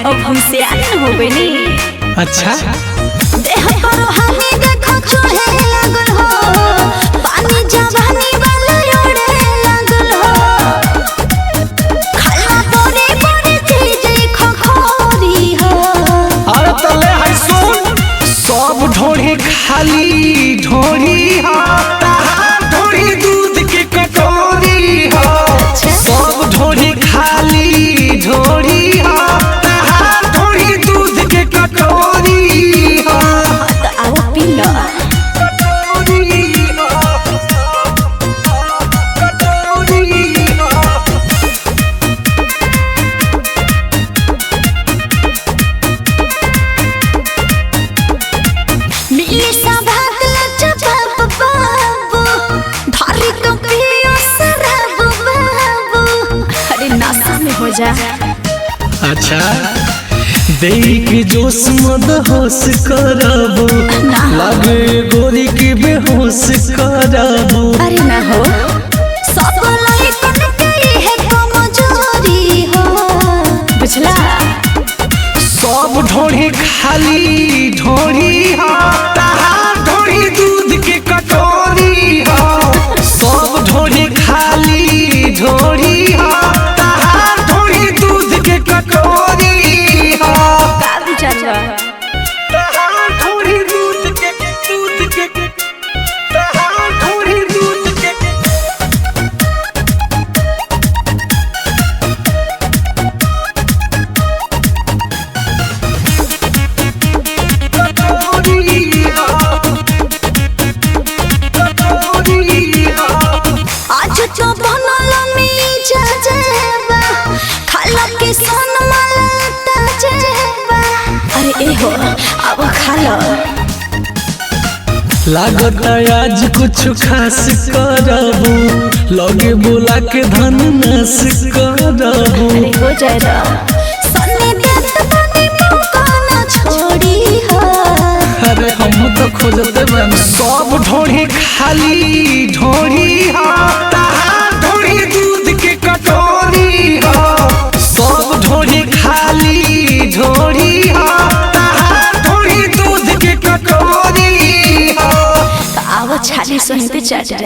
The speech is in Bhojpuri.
अब हमसे आन हो गई। अच्छा देह पर हानि देखो चढ़े लागल हो, पानी जवानी वाला उड़े लागल हो, खाला बड़े बड़े चीज खखोरी हो। अरे तले है सुन, सब ढोढ़ी खाली ढोढ़ी हो, ढोढ़ी दूध के कटोरी हो। सब ढोढ़ी खाली ढोढ़ी हो, ढोढ़ी दूध के कटोरी हो। तो आओ पी लो। अच्छा देख जोश मद होश करबो, लगे गोरी की बेहोश करबो। अरे ना हो, सब लइकन के है कमजोरी हो, बुझला। सब ढोढ़ी खाली ढोढ़ी हो, ढोढ़ी दूध के कटोरी हो। सब ढोढ़ी खाली ढोढ़ी हो, ढोढ़ी दूध के कटोरी हो। का बुझला ढोढ़ी दूध के ढोढ़ी दूध के आज तो बनल मीजा जेबा, खाला के सन मलता जेबा। अरे ए हो अब खा लो। लागत आज कुछ खास करबो, लगे बोला के धन नाश करबो। अरे हो जाएगा सन्नी देत बनी मौका ना छोड़ी हो। अरे हम तो खोजते बन। सब ढोढ़ी खाली ढोढ़ी हो, ढोढ़ी दूध के कटोरी हो। सब ढोढ़ी खाली ढोढ़ी हो, ढोढ़ी दूध के कटोरी हो। तो आओ छाली सोही पे चढ़ जा।